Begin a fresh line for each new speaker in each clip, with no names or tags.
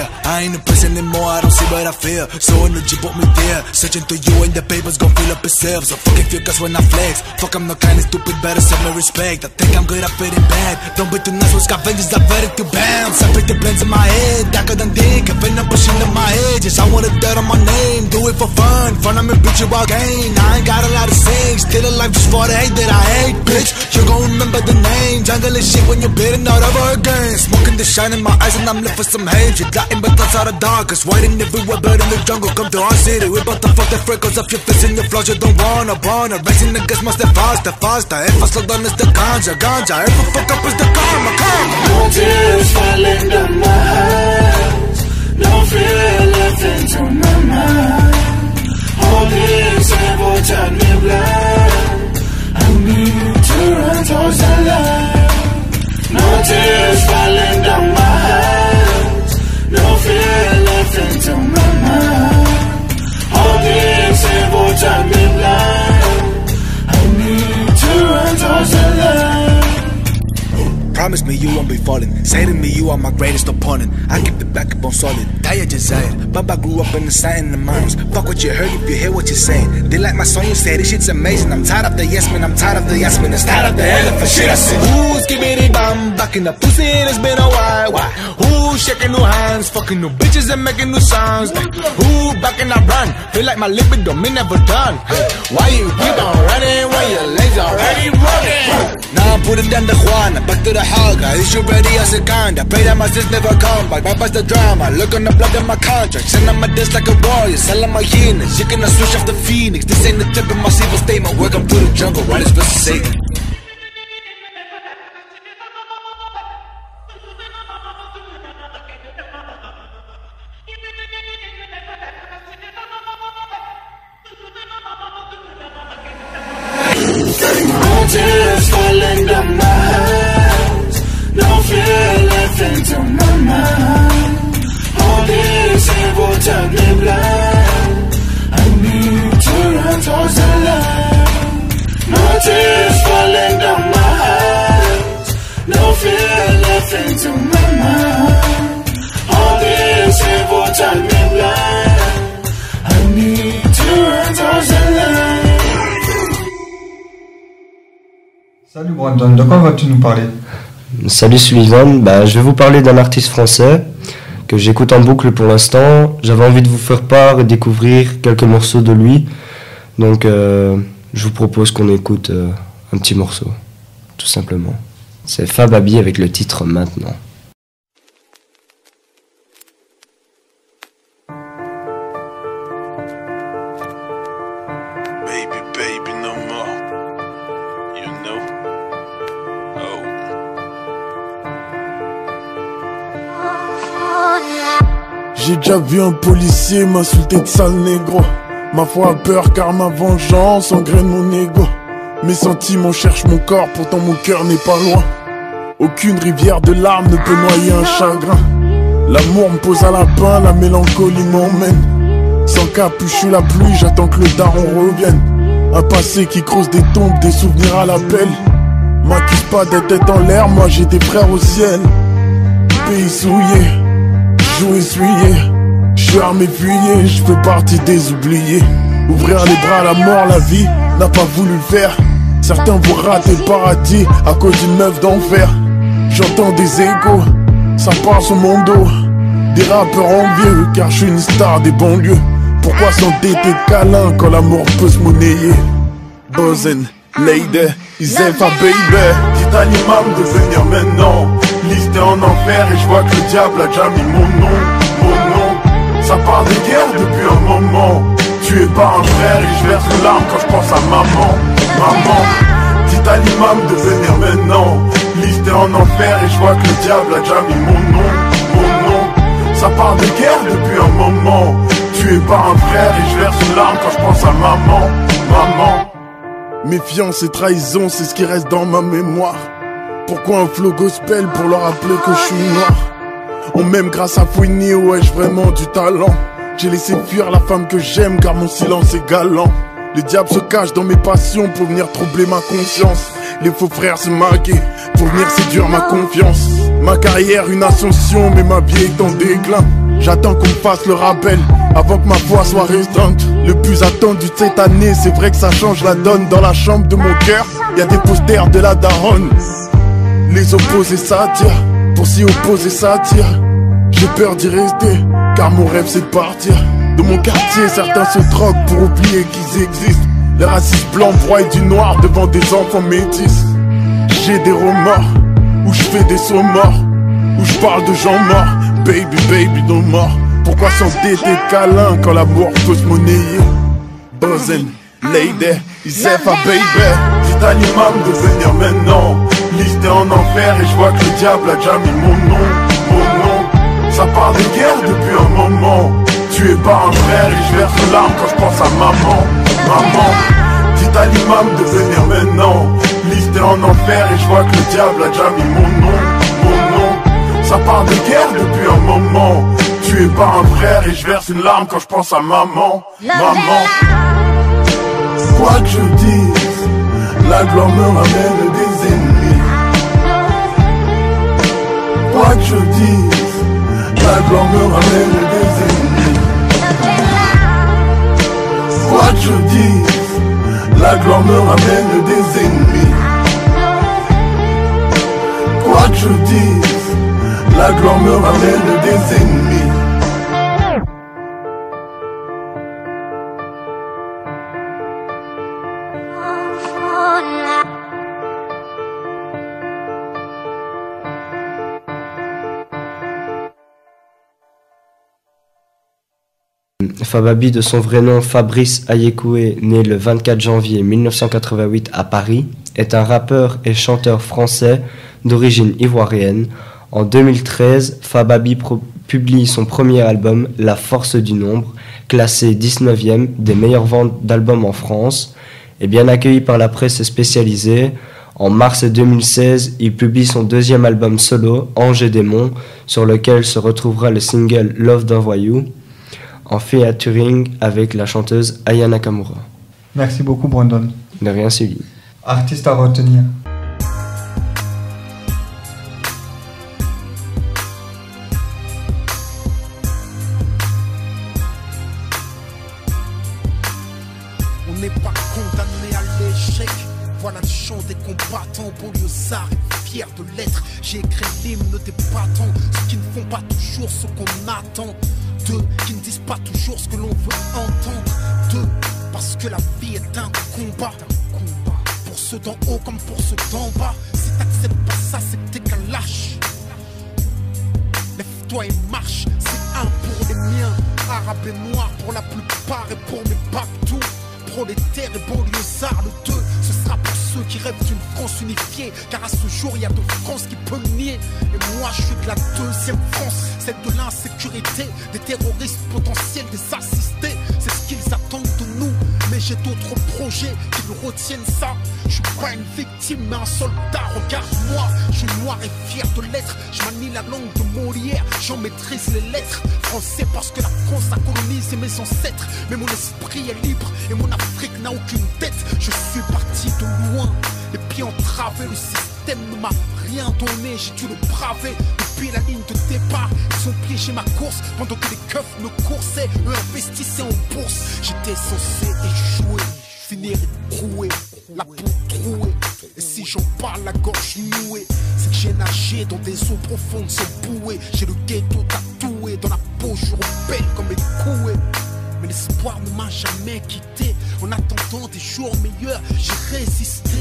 Yeah, I ain't a person anymore, I don't see what I feel. So energy brought me there. Searching through you and the papers gon' fill up itself. So fucking feel cause when I flex. Fuck, I'm not kinda stupid, better send me respect. I think I'm good at fitting bad. Don't be too nice with scavengers, I've ready to bounce. I pick the blends in my head, darker than dick. I've been pushing in my edges. I want a dirt on my name, do it for fun. Front of me, bitch, you all gain. I ain't got a lot of things, still alive just for the hate that I hate, bitch. You gon' remember the name. Jungle is shit when you're bleeding out over again. Smoking the shine in my eyes and I'm lit for some hate. You're dying but that's out of dark. Cause whiting everywhere but in the jungle. Come to our city, we bout to fuck the freckles off your face and your flaws. You don't wanna racing niggas must step faster, faster. If I slow down it's the ganja, ganja. If I fuck up it's the karma, karma.
No tears falling down my eyes, no fear left into my mind. All this ever turned me blind. I need to run towards the light. No tears falling down my eyes, no fear left into my mind. All this ever turned me blind. I need to run towards the light.
Promise me you won't be falling. Say to me you are my greatest opponent. I keep the backup on solid. Kaya Jazayat, Baba grew up in the side in the mountains. Fuck what you heard if you hear what you're saying. They like my song, you say this shit's amazing. I'm tired of the yes man, I'm tired of the yes man. It's tired of the elephant shit I see. Who's giving it bam? Back in the pussy, it's been a while. Why? Who's shaking new hands? Fucking new bitches and making new sounds. Who back in that run? Feel like my libido, me never done. Why you keep on running when your legs already running? Now I'm putting down the Juana, back to the Haga. Is you ready as a kinda? Pray that my sis never come back. Bypass the drama, look on the blood in my contract. Send on my disc like a warrior, selling my hyenas. You cannot switch off the phoenix. This ain't the tip of my civil statement. Welcome to the jungle, right is best to say.
No tears falling down my eyes, no fear left into my mind. All this evil turned me blind. I need to run towards the light. No tears falling down my eyes, no fear left into my mind. All this evil turned me blind. I need to run towards the light.
Salut Brandon, de quoi vas-tu nous parler?
Salut Sullivan, je vais vous parler d'un artiste français que j'écoute en boucle pour l'instant. J'avais envie de vous faire part et découvrir quelques morceaux de lui. Donc je vous propose qu'on écoute un petit morceau, tout simplement. C'est Fab Abi avec le titre Maintenant.
J'ai déjà vu un policier m'insulter de sale négro. Ma foi a peur car ma vengeance engraine mon ego. Mes sentiments cherchent mon corps, pourtant mon cœur n'est pas loin. Aucune rivière de larmes ne peut noyer un chagrin. L'amour me pose à la pain, la mélancolie m'emmène. Sans capuche la pluie, j'attends que le daron revienne. Un passé qui creuse des tombes, des souvenirs à l'appel. M'accuse pas d'être tête en l'air, moi j'ai des frères au ciel. Pays souillé, joue essuyé, je suis armé fuyé, je fais partie des oubliés. Ouvrir les bras à la mort, la vie n'a pas voulu le faire. Certains vont rater le paradis à cause d'une meuf d'enfer. J'entends des égos, ça part sur mon dos. Des rappeurs envieux, car je suis une star des banlieues. Pourquoi s'endetter de câlins quand l'amour peut se monnayer? Bozen, lady, Isefa baby. Dites à l'imam de venir maintenant. Listé en enfer et je vois que le diable a déjà mis mon nom, mon nom. Ça part des guerres depuis un moment. Tué par un frère et je verse une larme quand je pense à maman, maman. Dites à l'imam de venir maintenant. Listé en enfer et je vois que le diable a déjà mis mon nom, mon nom. Ça part des guerres depuis un moment. Tué par un frère et je verse une larme quand je pense à maman, maman. Méfiance et trahison, c'est ce qui reste dans ma mémoire. Pourquoi un flow gospel pour leur rappeler que je suis noir? On m'aime grâce à Fouini, ouais j'ai vraiment du talent. J'ai laissé fuir la femme que j'aime car mon silence est galant. Le diable se cache dans mes passions pour venir troubler ma conscience. Les faux frères se maquer pour venir séduire ma confiance. Ma carrière une ascension mais ma vie est en déclin. J'attends qu'on me fasse le rappel avant que ma voix soit restreinte. Le plus attendu de cette année, c'est vrai que ça change la donne. Dans la chambre de mon cœur, y a des posters de la daronne. Les opposés s'attirent, pour s'y opposer ça attire. J'ai peur d'y rester, car mon rêve c'est de partir. De mon quartier, certains se droguent pour oublier qu'ils existent. Les racistes blancs broient du noir devant des enfants métis. J'ai des remords, où je fais des sauts morts, où je parle de gens morts. Baby, baby, no more. Pourquoi s'entêter de câlins quand l'amour peut se monnayer? Buzzin', lady, Isefa, baby. Dites à l'imam de venir maintenant. Listé en enfer et je vois que le diable a déjà mis mon nom. Mon nom, ça parle de guerre depuis un moment. Tu es pas un frère et je verse une larme quand je pense à maman. Maman, dites à l'imam de venir maintenant. Listé en enfer et je vois que le diable a déjà mis mon nom. Mon nom, ça parle de guerre depuis un moment. Tu es pas un frère et je verse une larme quand je pense à maman. Maman, quoi que je dise, la gloire me ramène des ennemis. Quoi que je dise, la gloire me ramène des ennemis. Quoi que je dise, la gloire me ramène des ennemis. Quoi que je dise, la gloire me ramène des ennemis.
Fababi, de son vrai nom Fabrice Ayekoué, né le 24 janvier 1988 à Paris, est un rappeur et chanteur français d'origine ivoirienne. En 2013, Fababi publie son premier album, La Force du Nombre, classé 19e des meilleures ventes d'albums en France, et bien accueilli par la presse spécialisée. En mars 2016, il publie son deuxième album solo, Ange et Démon, sur lequel se retrouvera le single Love d'un voyou, en featuring avec la chanteuse Aya Nakamura.
Merci beaucoup, Brandon.
De rien, Sully.
Artiste à retenir.
On n'est pas condamné à l'échec. Voilà le chant des combattants, banlieusards et fiers de l'être. J'ai écrit l'hymne des battants, ceux qui ne font pas toujours ce qu'on attend. Deux, qui ne disent pas toujours ce que l'on veut entendre. Deux, parce que la vie est un combat. Pour ceux d'en haut comme pour ceux d'en bas. Si t'acceptes pas ça, c'est que t'es qu'un lâche. Lève-toi et marche, c'est un pour les miens. Arabes et noirs pour la plupart et pour mes babtous. Prolétaires et banlieusards, le 2, ce sera pour ceux qui rêvent d'une France unifiée. Car à ce jour, il y a de France qui peut le nier. Et moi, je suis de la deuxième France, celle de l'insécurité, des terroristes potentiels, des assistés. C'est ce qu'ils attendent de nous. Mais j'ai d'autres projets qui me retiennent ça. Je suis pas une victime, mais un soldat. Regarde-moi, je suis noir et fier de l'être. Je manie la langue de Molière, j'en maîtrise les lettres. Français parce que la France a colonisé mes ancêtres. Mais mon esprit est libre et mon Afrique n'a aucune dette. Je suis parti de loin, les pieds entravés. Le système ne m'a rien donné, j'ai dû le braver. Depuis la ligne de départ, ils ont piégé ma course. Pendant que les keufs me coursaient, eux investissaient en bourse. J'étais censé échouer, finir écroué, la peau trouée. Et si j'en parle la gorge nouée, c'est que j'ai nagé dans des eaux profondes sans bouée. J'ai le ghetto tatoué dans la peau, je repelle comme les coués. Mais l'espoir ne m'a jamais quitté. En attendant des jours meilleurs, j'ai résisté.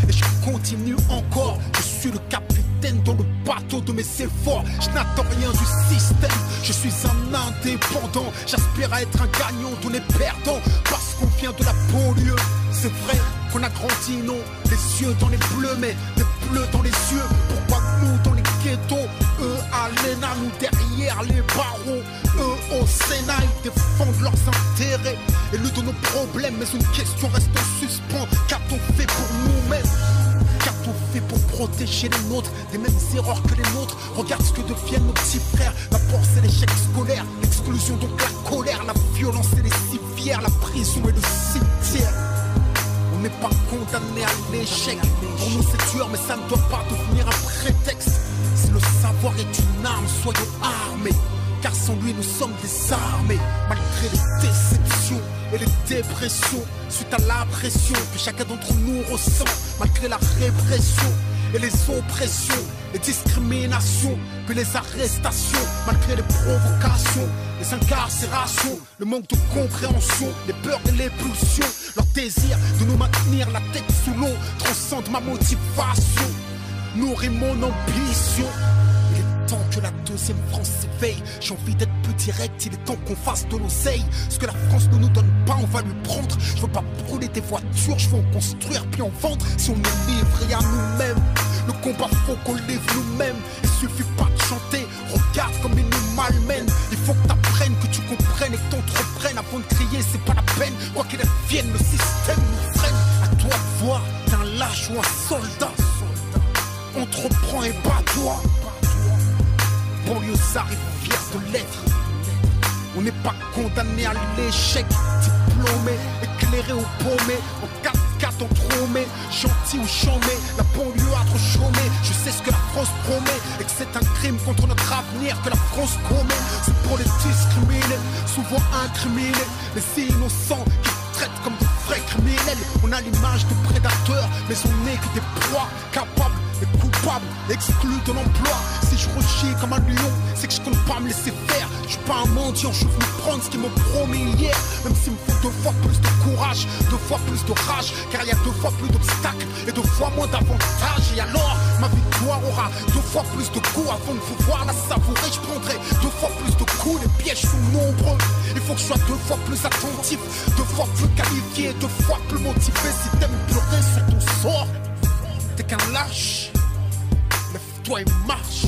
Et je continue encore. Je suis le capitaine dans le bateau de mes efforts. Je n'attends rien du système. Je suis un indépendant. J'aspire à être un gagnant, tous les perdants. Parce qu'on vient de la banlieue. C'est vrai qu'on a grandi, non, les yeux dans les bleus, mais des bleus dans les yeux. Pourquoi nous dans les ghettos, eux à l'ENA, nous derrière les barreaux, eux au Sénat, ils défendent leurs intérêts. Élus de nos problèmes, mais une question reste en suspens. Qu'a-t-on fait pour nous-mêmes? Qu'a-t-on fait pour protéger les nôtres des mêmes erreurs que les nôtres? Regarde ce que deviennent nos petits frères. La force et l'échec scolaire, l'exclusion donc la colère, la violence et les civières, la prison et le cimetière. On n'est pas condamné à l'échec. Pour nous c'est dur mais ça ne doit pas devenir un prétexte. Si le savoir est une arme, soyons armés. car sans lui nous sommes désarmés. Malgré les déceptions et les dépressions, suite à la pression que chacun d'entre nous ressent, malgré la répression et les oppressions, les discriminations, puis les arrestations, malgré les provocations, les incarcérations, le manque de compréhension, les peurs et les pulsions, leur désir de nous maintenir la tête sous l'eau transcende ma motivation, nourrit mon ambition. Il est temps que la deuxième France s'éveille. J'ai envie d'être plus direct, il est temps qu'on fasse de l'oseille. Ce que la France ne nous donne pas, on va lui prendre. Je veux pas brûler des voitures, je veux en construire puis en vendre. Si on est livré à nous-mêmes, le combat faut qu'on livre nous-mêmes. Il suffit pas de chanter, regarde comme ils nous malmènent. Il faut que t'apprennes, que tu comprennes et que t'entreprennes. Avant de crier, c'est pas la peine. Quoi qu'il advienne, le système nous freine. À toi de voir, t'es un lâche ou un soldat. Entreprends et bats-toi. Banlieusard est fier de l'être. On n'est pas condamné à l'échec. Diplômé, éclairé ou paumé, en 4x4 entrômé, gentil ou chômé, la banlieue a trop chômé. Je sais ce que la France promet et que c'est un crime contre notre avenir que la France commet. C'est pour les discriminés, souvent incriminés, les innocents qui traitent comme de vrais criminels. On a l'image de prédateurs, mais on n'est que des proies capables et coupables, exclus de l'emploi. Si je rechie comme un lion, c'est que je compte pas me laisser faire. Je suis pas un mendiant, je veux prendre ce qu'ils m'ont promis hier. Même s'il me faut 2 fois plus de courage, 2 fois plus de rage, car il y a 2 fois plus d'obstacles et 2 fois moins d'avantages. Et alors, ma victoire aura 2 fois plus de coups. Avant de pouvoir la savourer, je prendrai 2 fois plus de coups. Les pièges sont nombreux, il faut que je sois 2 fois plus attentif, 2 fois plus qualifié, 2 fois plus motivé. Si t'aimes pleurer sur ton sort, t'es qu'un lâche. Lève-toi et marche.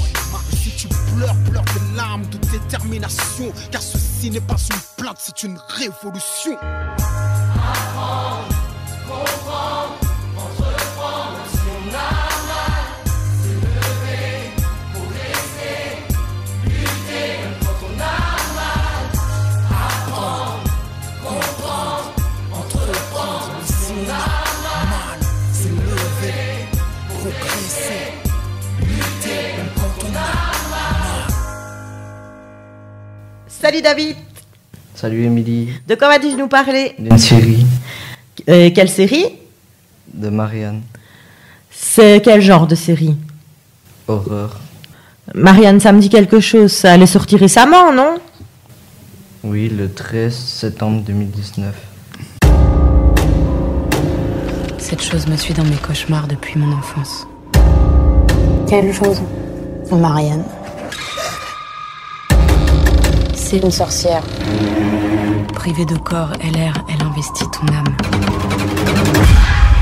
Et si tu pleures, pleure des larmes de détermination, car ceci n'est pas une plainte, c'est une révolution.
Apprendre, comprendre, entreprendre, même si on a mal, s'élever, progresser, lutter, même quand on a mal. Apprendre, comprendre, entreprendre, même si on a mal,
s'élever, progresser, lutter, même quand on a mal.
Salut David.
Salut Émilie.
De quoi vas-tu nous parler?
D'une série
Quelle série?
de Marianne.
C'est quel genre de série?
Horreur.
Marianne, ça me dit quelque chose. Ça allait sortir récemment, non?
Oui, le 13 septembre 2019.
Cette chose me suit dans mes cauchemars depuis mon enfance.
Quelle chose? Marianne. C'est une sorcière.
Privée de corps, elle erre, elle investit ton âme.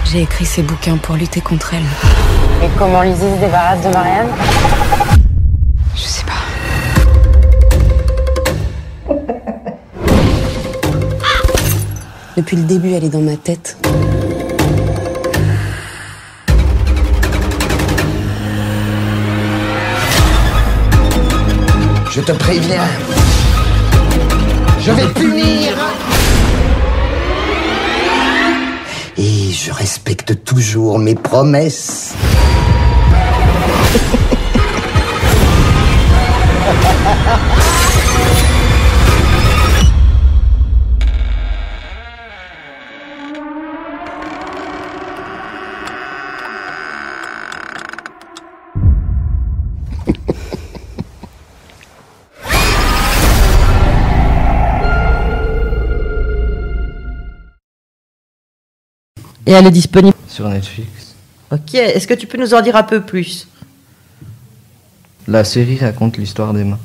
J'ai écrit ces bouquins pour lutter contre elle.
Et comment Lizzie se débarrasse de Marianne?
Je sais pas. Depuis le début, elle est dans ma tête.
Je te préviens, je vais punir. Et je respecte toujours mes promesses.
Et elle est disponible
Sur Netflix.
Ok, est-ce que tu peux nous en dire un peu plus?
La série raconte l'histoire d'Emma,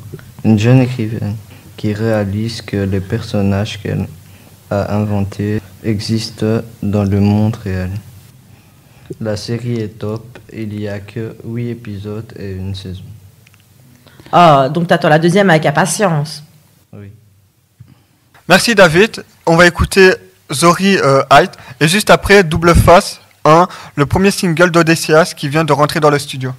une jeune écrivaine qui réalise que les personnages qu'elle a inventés existent dans le monde réel. La série est top, il n'y a que 8 épisodes et une saison.
Ah, donc t'attends la deuxième avec impatience.
Oui.
Merci David. On va écouter Zori Height et juste après Double Face 1, le premier single d'Odysseas qui vient de rentrer dans le studio.